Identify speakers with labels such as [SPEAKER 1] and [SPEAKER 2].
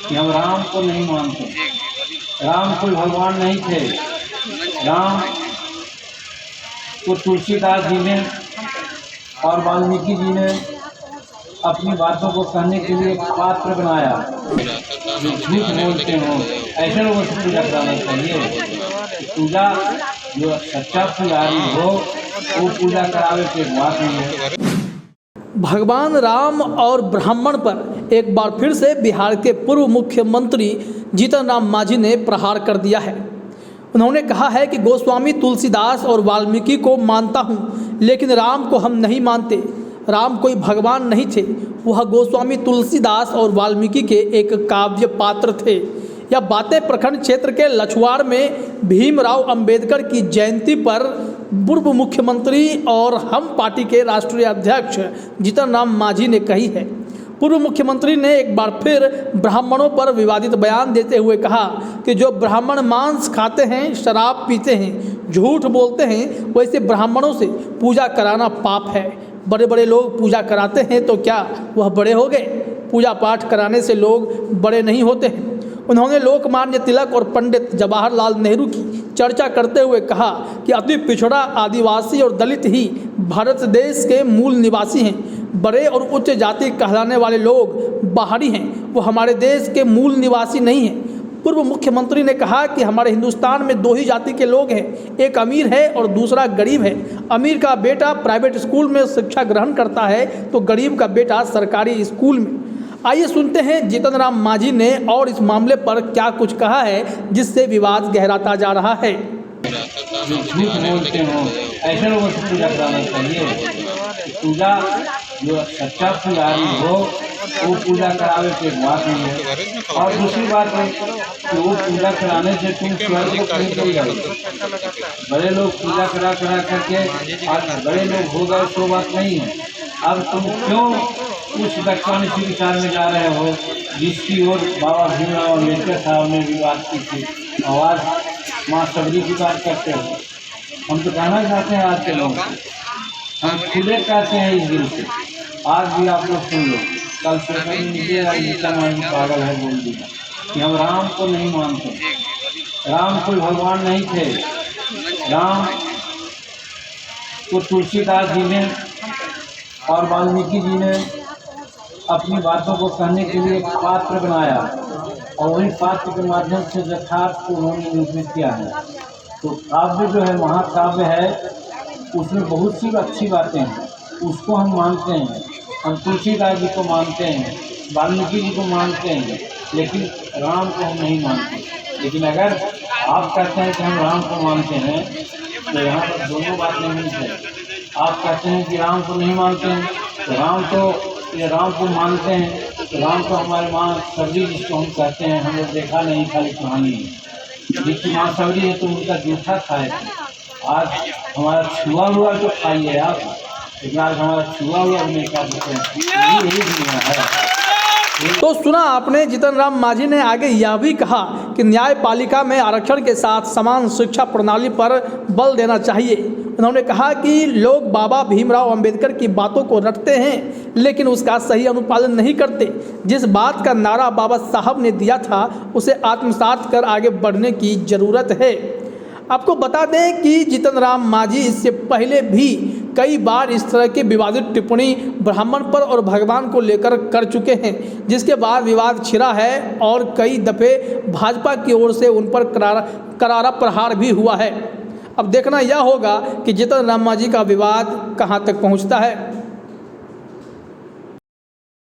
[SPEAKER 1] कि हम राम को नहीं मानते। राम कोई भगवान नहीं थे। राम को तुलसीदास जी ने और वाल्मीकि जी ने अपनी बातों को कहने के लिए एक पात्र बनाया। जो झूठ बोलते हो ऐसे लोगों से पूजा कराना चाहिए। पूजा जो सच्चा पुजारी हो वो पूजा करावे के बात नहीं है।
[SPEAKER 2] भगवान राम और ब्राह्मण पर एक बार फिर से बिहार के पूर्व मुख्यमंत्री जीतन राम मांझी ने प्रहार कर दिया है। उन्होंने कहा है कि गोस्वामी तुलसीदास और वाल्मीकि को मानता हूँ, लेकिन राम को हम नहीं मानते। राम कोई भगवान नहीं थे, वह गोस्वामी तुलसीदास और वाल्मीकि के एक काव्य पात्र थे। यह बातें प्रखंड क्षेत्र के लछुआर में भीमराव अंबेडकर की जयंती पर पूर्व मुख्यमंत्री और हम पार्टी के राष्ट्रीय अध्यक्ष जीतन राम मांझी ने कही है। पूर्व मुख्यमंत्री ने एक बार फिर ब्राह्मणों पर विवादित बयान देते हुए कहा कि जो ब्राह्मण मांस खाते हैं, शराब पीते हैं, झूठ बोलते हैं, वैसे ब्राह्मणों से पूजा कराना पाप है। बड़े बड़े लोग पूजा कराते हैं तो क्या वह बड़े हो गए? पूजा पाठ कराने से लोग बड़े नहीं होते हैं। उन्होंने लोकमान्य तिलक और पंडित जवाहरलाल नेहरू की चर्चा करते हुए कहा कि अति पिछड़ा, आदिवासी और दलित ही भारत देश के मूल निवासी हैं। बड़े और उच्च जाति कहलाने वाले लोग बाहरी हैं, वो हमारे देश के मूल निवासी नहीं हैं। पूर्व मुख्यमंत्री ने कहा कि हमारे हिंदुस्तान में दो ही जाति के लोग हैं, एक अमीर है और दूसरा गरीब है। अमीर का बेटा प्राइवेट स्कूल में शिक्षा ग्रहण करता है तो गरीब का बेटा सरकारी स्कूल में। आइए सुनते हैं जीतन राम मांझी ने और इस मामले पर क्या कुछ कहा है, जिससे विवाद गहराता जा रहा है।
[SPEAKER 1] जो झूठ बोलते हो ऐसे लोगों से पूजा कराना चाहिए। पूजा जो सच्चा पुजारी हो वो पूजा करावे के बात नहीं है। और दूसरी बात है कि वो पूजा कराने से तुम स्वर्ग को कहीं नहीं जाओगे। बड़े लोग पूजा करा करके आज बड़े लोग हो गए तो बात नहीं है। अब तुम क्यों उस दक्षिणी विचार में जा रहे हो जिसकी ओर बाबा भीमराव अम्बेडकर साहब ने भी बात की थी? आवाज़ माँ सबरी की बात करते हो। हम तो कहना चाहते हैं आज के लोग, हम खुदे कहते हैं इस दिल से। आज भी आप लोग सुन लो, कल सोशल मीडिया जीतन मांझी पागल है बोल दिया कि हम राम को नहीं मानते। राम कोई भगवान नहीं थे। राम को तुलसीदास जी ने और वाल्मीकि जी ने अपनी बातों को कहने के लिए एक पात्र बनाया और वही पात्र के माध्यम से यथार्थ को उन्होंने निरूपित किया है। तो काव्य जो है महाकाव्य है, उसमें बहुत सी अच्छी बातें हैं, उसको हम मानते हैं। हम तुलसीदास जी को मानते हैं, वाल्मीकि जी को मानते हैं, लेकिन राम को हम नहीं मानते। लेकिन अगर आप कहते हैं कि हम राम को मानते हैं तो यहाँ पर दोनों बातें नहीं है। आप कहते हैं कि राम को नहीं मानते हैं तो राम को मानते हैं तो राम को हमारे माँ सबरी जिसको हम कहते हैं, हम लोग देखा नहीं, खाली कहानी है। जिसकी माँ सबरी है तो उनका जूठा खाए थे। आज हमारा छुआ हुआ तो खाइए आप, लेकिन आज हमारा छुआ हुआ नहीं खा सकते। यही दुनिया है।
[SPEAKER 2] तो सुना आपने, जीतन राम मांझी ने आगे यह भी कहा कि न्यायपालिका में आरक्षण के साथ समान शिक्षा प्रणाली पर बल देना चाहिए। उन्होंने कहा कि लोग बाबा भीमराव अंबेडकर की बातों को रटते हैं लेकिन उसका सही अनुपालन नहीं करते। जिस बात का नारा बाबा साहब ने दिया था उसे आत्मसात कर आगे बढ़ने की ज़रूरत है। आपको बता दें कि जीतन राम मांझी इससे पहले भी कई बार इस तरह की विवादित टिप्पणी ब्राह्मण पर और भगवान को लेकर कर चुके हैं, जिसके बाद विवाद छिड़ा है और कई दफ़े भाजपा की ओर से उन पर करारा प्रहार भी हुआ है। अब देखना यह होगा कि जीतन राम मांझी का विवाद कहां तक पहुंचता है।